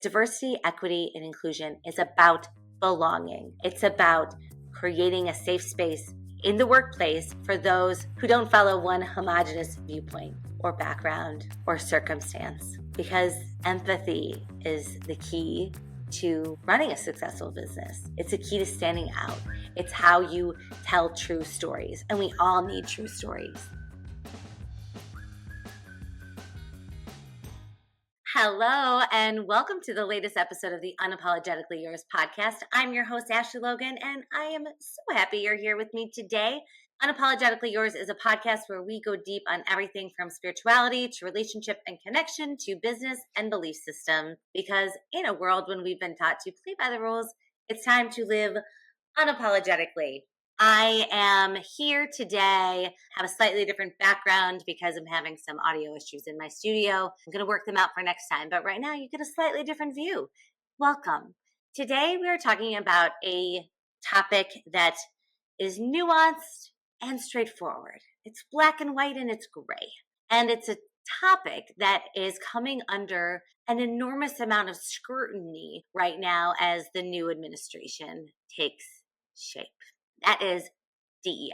Diversity, equity, and inclusion is about belonging. It's about creating a safe space in the workplace for those who don't follow one homogenous viewpoint or background or circumstance, because empathy is the key to running a successful business. It's a key to standing out. It's how you tell true stories, and we all need true stories. Hello, and welcome to the latest episode of the Unapologetically Yours podcast. I'm your host, Ashley Logan, and I am so happy you're here with me today. Unapologetically Yours is a podcast where we go deep on everything from spirituality to relationship and connection to business and belief system. Because in a world when we've been taught to play by the rules, it's time to live unapologetically. I am here today, have a slightly different background because I'm having some audio issues in my studio. I'm going to work them out for next time, but right now you get a slightly different view. Welcome. Today we are talking about a topic that is nuanced and straightforward. It's black and white and it's gray. And it's a topic that is coming under an enormous amount of scrutiny right now as the new administration takes shape. That is DEI,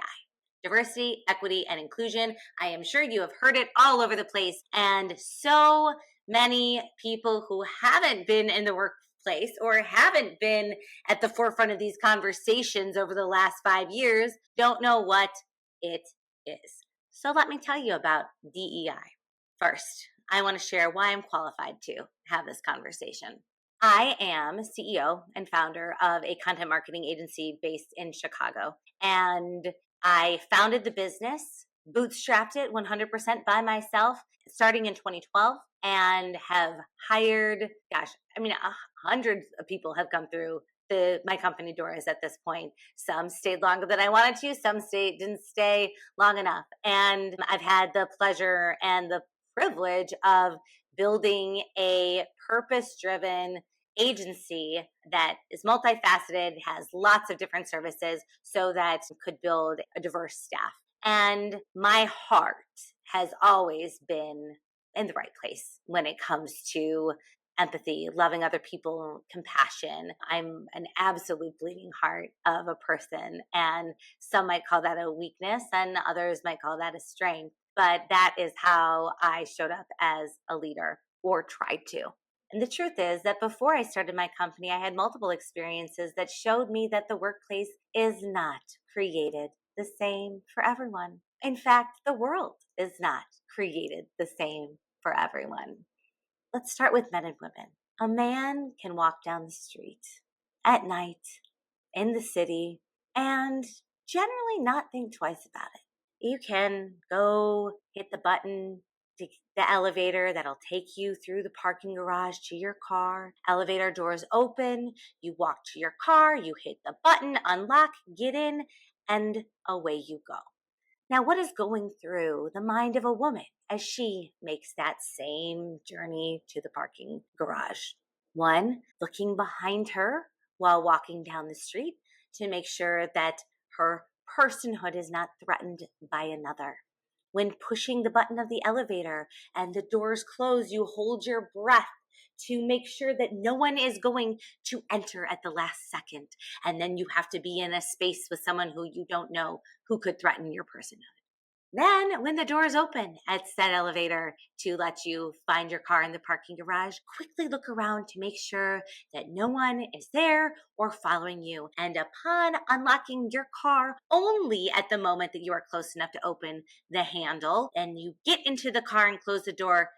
diversity, equity, and inclusion. I am sure you have heard it all over the place. And so many people who haven't been in the workplace or haven't been at the forefront of these conversations over the last 5 years don't know what it is. So let me tell you about DEI. First, I want to share why I'm qualified to have this conversation. I am CEO and founder of a content marketing agency based in Chicago. And I founded the business, bootstrapped it 100% by myself starting in 2012, and have hired, hundreds of people have come through my company doors at this point. Some stayed longer than I wanted to, some didn't stay long enough. And I've had the pleasure and the privilege of building a purpose-driven agency that is multifaceted, has lots of different services so that it could build a diverse staff. And my heart has always been in the right place when it comes to empathy, loving other people, compassion. I'm an absolute bleeding heart of a person, and some might call that a weakness and others might call that a strength. But that is how I showed up as a leader, or tried to. And the truth is that before I started my company, I had multiple experiences that showed me that the workplace is not created the same for everyone. In fact, the world is not created the same for everyone. Let's start with men and women. A man can walk down the street at night in the city and generally not think twice about it. You can go hit the button to the elevator that'll take you through the parking garage to your car. Elevator doors open, you walk to your car, you hit the button, unlock, get in, and away you go. Now, what is going through the mind of a woman as she makes that same journey to the parking garage? One, looking behind her while walking down the street to make sure that her personhood is not threatened by another. When pushing the button of the elevator and the doors close, you hold your breath to make sure that no one is going to enter at the last second. And then you have to be in a space with someone who you don't know who could threaten your personhood. Then when the doors open at said elevator to let you find your car in the parking garage, quickly look around to make sure that no one is there or following you. And upon unlocking your car, only at the moment that you are close enough to open the handle and you get into the car and close the door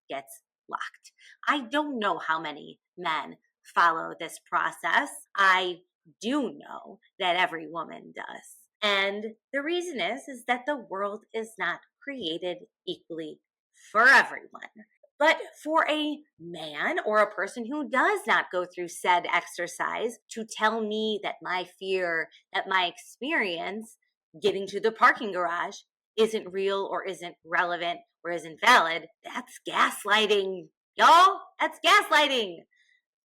gets locked. I don't know how many men follow this process. I do know that every woman does. And the reason is that the world is not created equally for everyone. But for a man or a person who does not go through said exercise to tell me that my fear, that my experience getting to the parking garage isn't real or isn't relevant or isn't valid, that's gaslighting, y'all. That's gaslighting.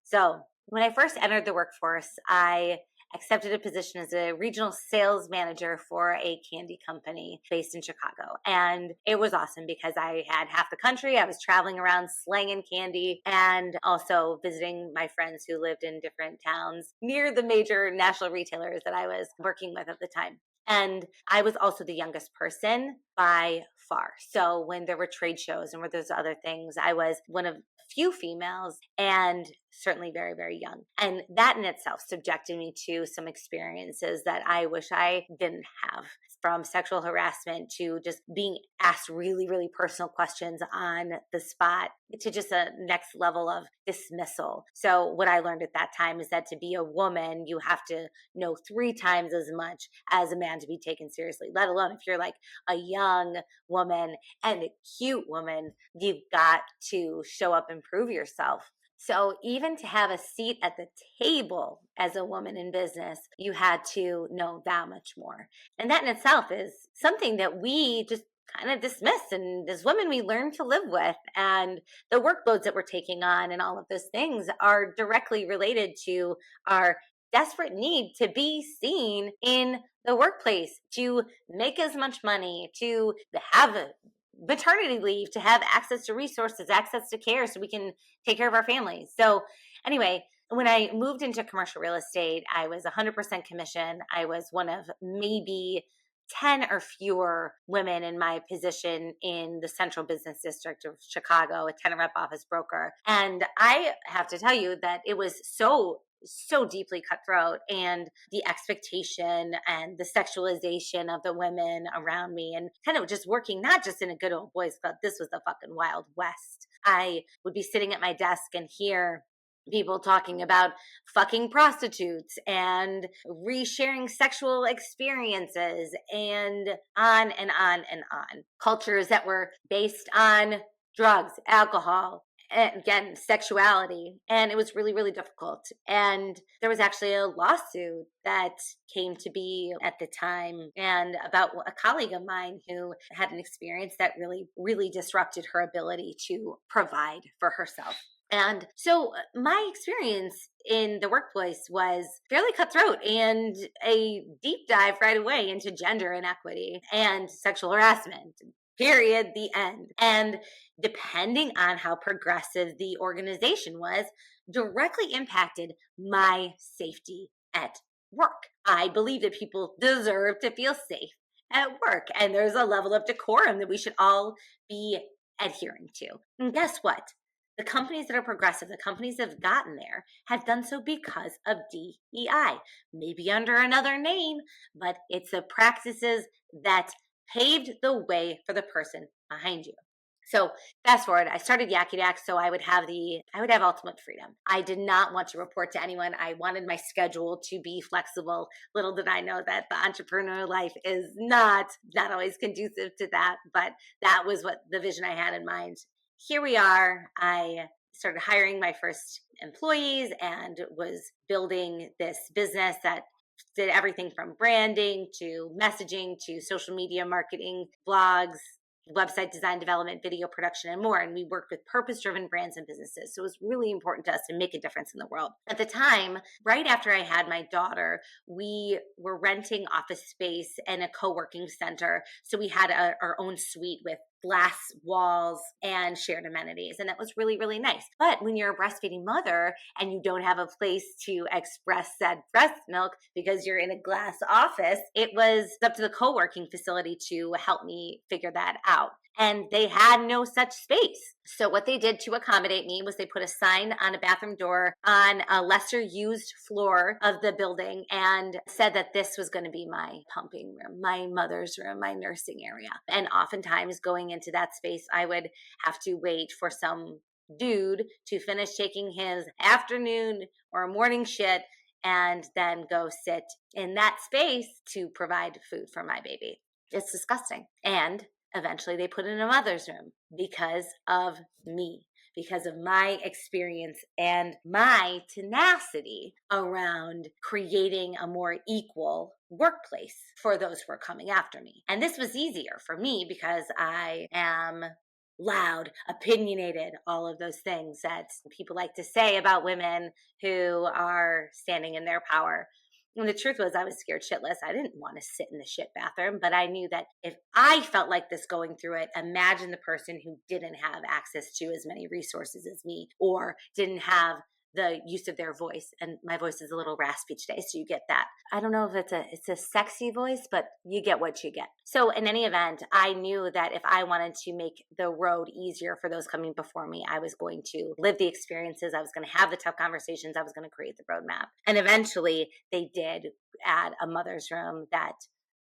So when I first entered the workforce, I accepted a position as a regional sales manager for a candy company based in Chicago. And it was awesome because I had half the country. I was traveling around slanging candy and also visiting my friends who lived in different towns near the major national retailers that I was working with at the time. And I was also the youngest person by far. So when there were trade shows and where there's other things, I was one of few females and certainly very, very young. And that in itself subjected me to some experiences that I wish I didn't have, from sexual harassment to just being asked really, really personal questions on the spot to just a next level of dismissal. So what I learned at that time is that to be a woman, you have to know 3 times as much as a man to be taken seriously, let alone if you're like a young woman and a cute woman, you've got to show up and prove yourself. So even to have a seat at the table as a woman in business, you had to know that much more. And that in itself is something that we just kind of dismiss. And as women, we learn to live with. And the workloads that we're taking on and all of those things are directly related to our desperate need to be seen in the workplace, to make as much money, to have maternity leave, to have access to resources, access to care so we can take care of our families. So anyway, when I moved into commercial real estate, I was 100% commission. I was one of maybe 10 or fewer women in my position in the central business district of Chicago, a tenant rep office broker. And I have to tell you that it was so deeply cutthroat, and the expectation and the sexualization of the women around me, and kind of just working not just in a good old boys club. This was the fucking Wild West. I would be sitting at my desk and hear people talking about fucking prostitutes and resharing sexual experiences and on and on and on. Cultures that were based on drugs, alcohol, and again, sexuality. And it was really, really difficult. And there was actually a lawsuit that came to be at the time, and about a colleague of mine who had an experience that really, really disrupted her ability to provide for herself. And so my experience in the workplace was fairly cutthroat and a deep dive right away into gender inequity and sexual harassment. Period, the end. And depending on how progressive the organization was, directly impacted my safety at work. I believe that people deserve to feel safe at work, and there's a level of decorum that we should all be adhering to. And guess what? The companies that are progressive, the companies that have gotten there, have done so because of DEI. Maybe under another name, but it's the practices that paved the way for the person behind you. So fast forward, I started Yakkety Yak so I would have ultimate freedom. I did not want to report to anyone. I wanted my schedule to be flexible. Little did I know that the entrepreneur life is not always conducive to that, but that was what the vision I had in mind. Here we are. I started hiring my first employees and was building this business that did everything from branding to messaging to social media marketing, blogs, website design, development, video production, and more. And we worked with purpose-driven brands and businesses. So it was really important to us to make a difference in the world. At the time, right after I had my daughter, we were renting office space in a co-working center. So we had our own suite with glass walls and shared amenities. And that was really, really nice. But when you're a breastfeeding mother and you don't have a place to express said breast milk because you're in a glass office, it was up to the co-working facility to help me figure that out. And they had no such space. So what they did to accommodate me was they put a sign on a bathroom door on a lesser used floor of the building and said that this was going to be my pumping room, my mother's room, my nursing area. And oftentimes going into that space, I would have to wait for some dude to finish taking his afternoon or morning shit and then go sit in that space to provide food for my baby. It's disgusting. And eventually they put in a mother's room because of me, because of my experience and my tenacity around creating a more equal workplace for those who are coming after me. And this was easier for me because I am loud, opinionated, all of those things that people like to say about women who are standing in their power. And the truth was, I was scared shitless. I didn't want to sit in the shit bathroom, but I knew that if I felt like this going through it, imagine the person who didn't have access to as many resources as me, or didn't have the use of their voice. And my voice is a little raspy today, so you get that. I don't know if it's a sexy voice, but you get what you get. So in any event, I knew that if I wanted to make the road easier for those coming before me, I was going to live the experiences. I was going to have the tough conversations. I was going to create the roadmap. And eventually they did add a mother's room that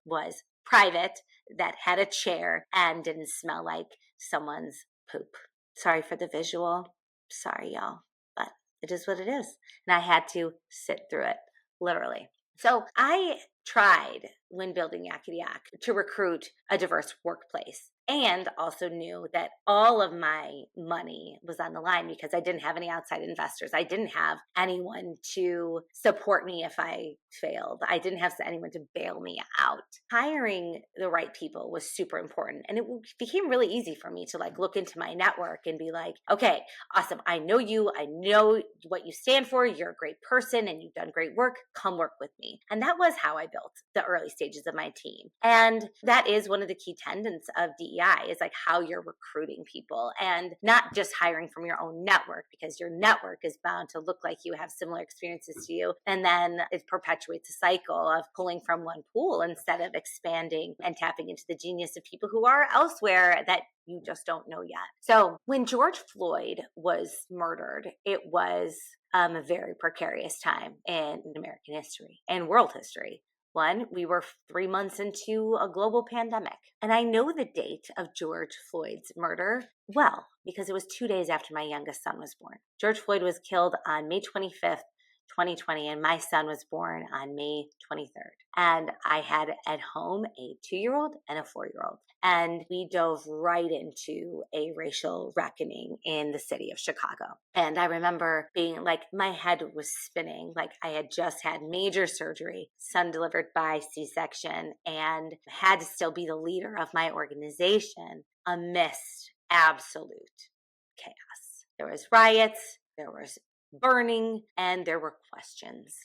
was private, that had a chair and didn't smell like someone's poop. Sorry for the visual. Sorry, y'all. But it is what it is. And I had to sit through it, literally. So I tried, when building Yakkety Yak, to recruit a diverse workplace, and also knew that all of my money was on the line because I didn't have any outside investors. I didn't have anyone to support me if I failed. I didn't have anyone to bail me out. Hiring the right people was super important. And it became really easy for me to look into my network and be like, okay, awesome. I know you. I know what you stand for. You're a great person and you've done great work. Come work with me. And that was how I built the early stages of my team. And that is one of the key tenets of DEI, is how you're recruiting people, and not just hiring from your own network, because your network is bound to look like you have similar experiences to you. And then it perpetuates a cycle of pulling from one pool instead of expanding and tapping into the genius of people who are elsewhere that you just don't know yet. So when George Floyd was murdered, it was a very precarious time in American history and world history. One, we were 3 months into a global pandemic. And I know the date of George Floyd's murder well, because it was 2 days after my youngest son was born. George Floyd was killed on May 25th, 2020, and my son was born on May 23rd. And I had at home a 2-year-old and a 4-year-old. And we dove right into a racial reckoning in the city of Chicago. And I remember being my head was spinning. I had just had major surgery, son delivered by C-section, and had to still be the leader of my organization amidst absolute chaos. There was riots, there was burning, and there were questions.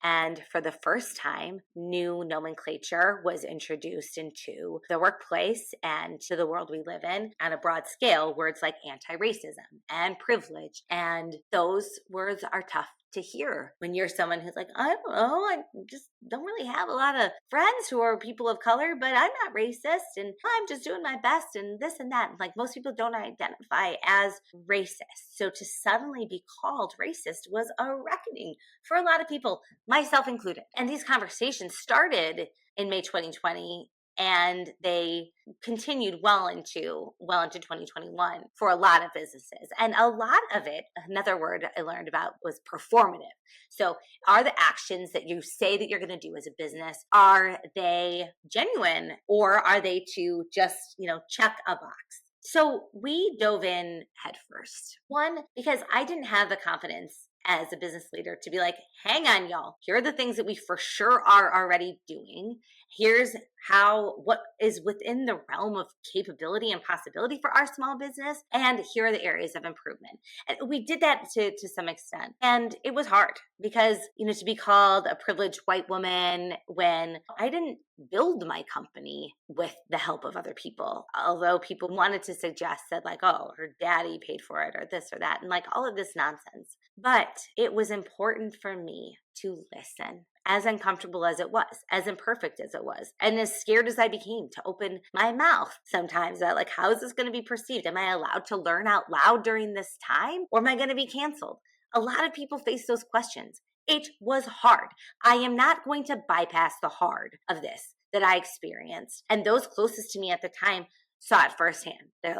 And for the first time, new nomenclature was introduced into the workplace and to the world we live in on a broad scale, words like anti-racism and privilege. And those words are tough to hear when you're someone who's I don't know, I just don't really have a lot of friends who are people of color, but I'm not racist and I'm just doing my best and this and that. Most people don't identify as racist. So to suddenly be called racist was a reckoning for a lot of people, myself included. And these conversations started in May 2020. And they continued well into 2021 for a lot of businesses. And a lot of it, another word I learned about, was performative. So are the actions that you say that you're going to do as a business, are they genuine, or are they to just, check a box? So we dove in head first. One, because I didn't have the confidence as a business leader to be hang on, y'all. Here are the things that we for sure are already doing. Here's what is within the realm of capability and possibility for our small business. And here are the areas of improvement. And we did that to some extent. And it was hard because, to be called a privileged white woman when I didn't build my company with the help of other people, although people wanted to suggest that oh, her daddy paid for it or this or that, and all of this nonsense. But it was important for me to listen, as uncomfortable as it was, as imperfect as it was, and as scared as I became to open my mouth sometimes about how is this going to be perceived? Am I allowed to learn out loud during this time, or am I going to be canceled? A lot of people face those questions. It was hard. I am not going to bypass the hard of this that I experienced. And those closest to me at the time saw it firsthand. They're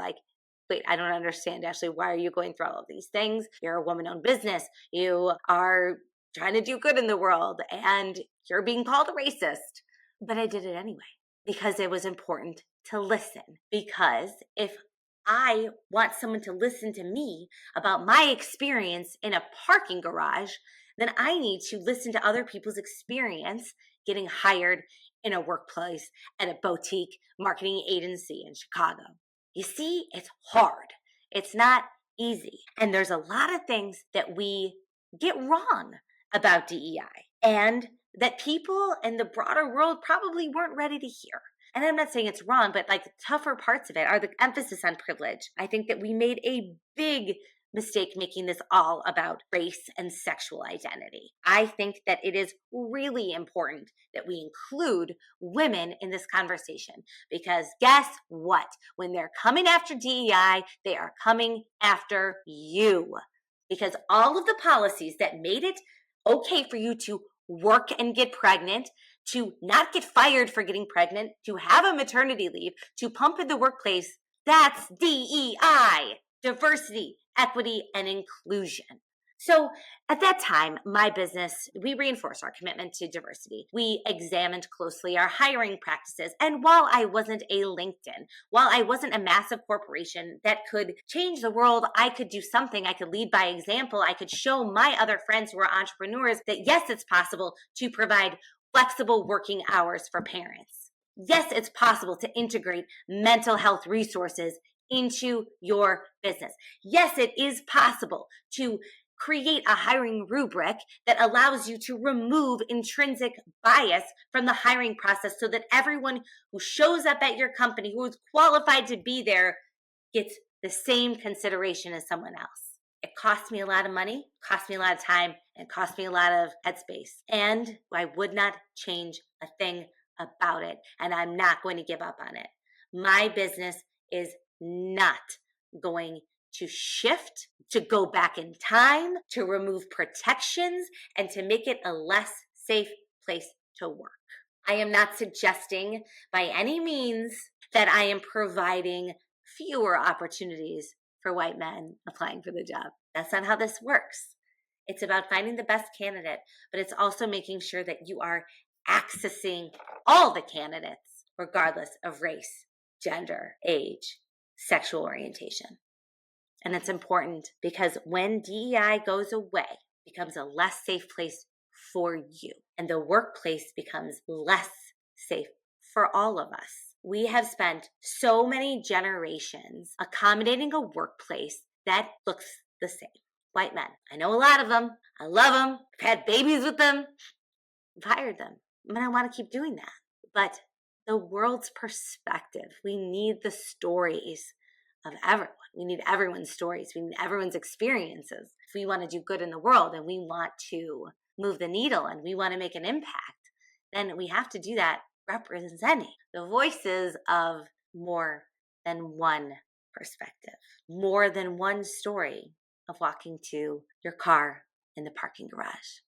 wait, I don't understand, Ashley. Why are you going through all of these things? You're a woman-owned business. You are trying to do good in the world, and you're being called a racist. But I did it anyway because it was important to listen. Because if I want someone to listen to me about my experience in a parking garage, then I need to listen to other people's experience getting hired in a workplace at a boutique marketing agency in Chicago. You see, it's hard. It's not easy. And there's a lot of things that we get wrong about DEI. And that people in the broader world probably weren't ready to hear. And I'm not saying it's wrong, but like the tougher parts of it are the emphasis on privilege. I think that we made a big mistake making this all about race and sexual identity. I think that it is really important that we include women in this conversation, because guess what? When they're coming after DEI, they are coming after you. Because all of the policies that made it okay for you to work and get pregnant, to not get fired for getting pregnant, to have a maternity leave, to pump in the workplace, that's DEI, diversity, equity, and inclusion. So at that time, my business, we reinforced our commitment to diversity. We examined closely our hiring practices. And while I wasn't a LinkedIn, while I wasn't a massive corporation that could change the world, I could do something. I could lead by example. I could show my other friends who are entrepreneurs that yes, it's possible to provide flexible working hours for parents. Yes, it's possible to integrate mental health resources into your business. Yes, it is possible to create a hiring rubric that allows you to remove intrinsic bias from the hiring process so that everyone who shows up at your company, who is qualified to be there, gets the same consideration as someone else. It cost me a lot of money, cost me a lot of time, and cost me a lot of headspace. And I would not change a thing about it. And I'm not going to give up on it. My business is not going to shift, to go back in time, to remove protections, and to make it a less safe place to work. I am not suggesting by any means that I am providing fewer opportunities for white men applying for the job. That's not how this works. It's about finding the best candidate, but it's also making sure that you are accessing all the candidates, regardless of race, gender, age, sexual orientation. And it's important because when DEI goes away, it becomes a less safe place for you, and the workplace becomes less safe for all of us. We have spent so many generations accommodating a workplace that looks the same. White men. I know a lot of them. I love them. I've had babies with them. I've hired them. And I want to keep doing that. But the world's perspective, we need the stories of everyone. We need everyone's stories. We need everyone's experiences. If we want to do good in the world and we want to move the needle and we want to make an impact, then we have to do that representing the voices of more than one perspective, more than one story of walking to your car in the parking garage.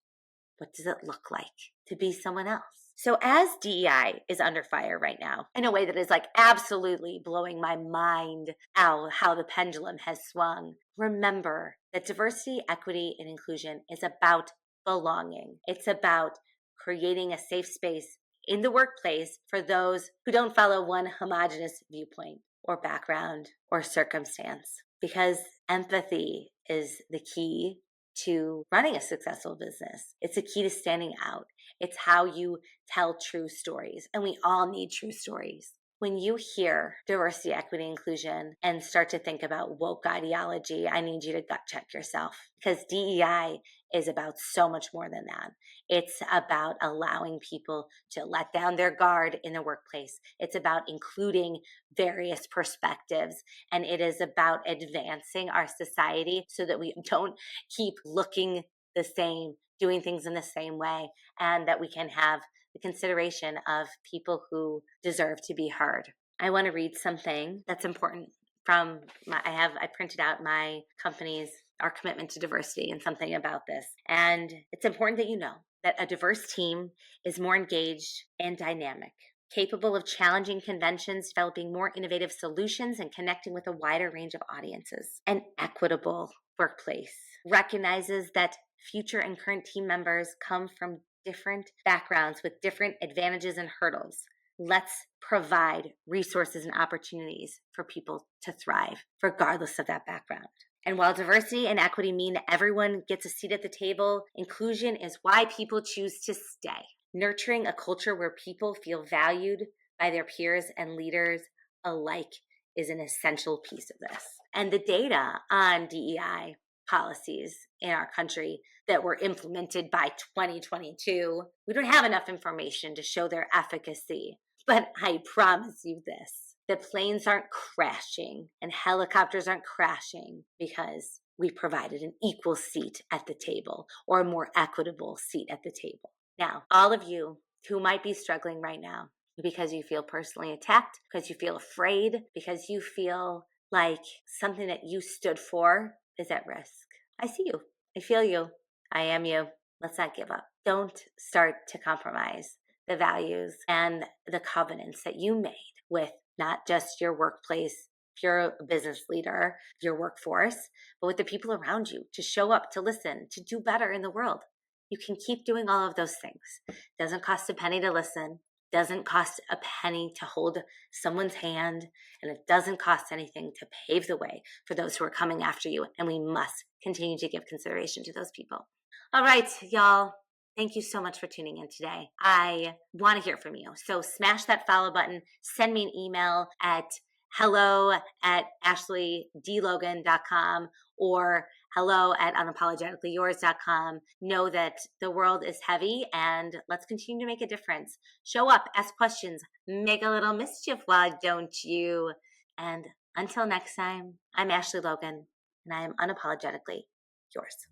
What does it look like to be someone else? So as DEI is under fire right now, in a way that is like absolutely blowing my mind out how the pendulum has swung, remember that diversity, equity, and inclusion is about belonging. It's about creating a safe space in the workplace for those who don't follow one homogenous viewpoint or background or circumstance. Because empathy is the key to running a successful business. It's a key to standing out. It's how you tell true stories. And we all need true stories. When you hear diversity, equity, inclusion, and start to think about woke ideology, I need you to gut check yourself, because DEI is about so much more than that. It's about allowing people to let down their guard in the workplace. It's about including various perspectives, and it is about advancing our society so that we don't keep looking the same, doing things in the same way, and that we can have the consideration of people who deserve to be heard. I want to read something that's important from I printed out my company's, our commitment to diversity, and something about this. And it's important that you know that a diverse team is more engaged and dynamic, capable of challenging conventions, developing more innovative solutions, and connecting with a wider range of audiences. An equitable workplace recognizes that future and current team members come from different backgrounds with different advantages and hurdles. Let's provide resources and opportunities for people to thrive, regardless of that background. And while diversity and equity mean that everyone gets a seat at the table, inclusion is why people choose to stay. Nurturing a culture where people feel valued by their peers and leaders alike is an essential piece of this. And the data on DEI policies in our country that were implemented by 2022. We don't have enough information to show their efficacy. But I promise you this, that planes aren't crashing and helicopters aren't crashing because we provided an equal seat at the table or a more equitable seat at the table. Now, all of you who might be struggling right now because you feel personally attacked, because you feel afraid, because you feel like something that you stood for is at risk. I see you. I feel you. I am you. Let's not give up. Don't start to compromise the values and the covenants that you made with not just your workplace, if you're a business leader, your workforce, but with the people around you, to show up, to listen, to do better in the world. You can keep doing all of those things. It doesn't cost a penny to listen. Doesn't cost a penny to hold someone's hand, and it doesn't cost anything to pave the way for those who are coming after you, and we must continue to give consideration to those people. All right, y'all. Thank you so much for tuning in today. I want to hear from you. So smash that follow button. Send me an email at hello@ashleydlogan.com or hello@unapologeticallyyours.com. Know that the world is heavy and let's continue to make a difference. Show up, ask questions, make a little mischief, why don't you? And until next time, I'm Ashley Logan and I am unapologetically yours.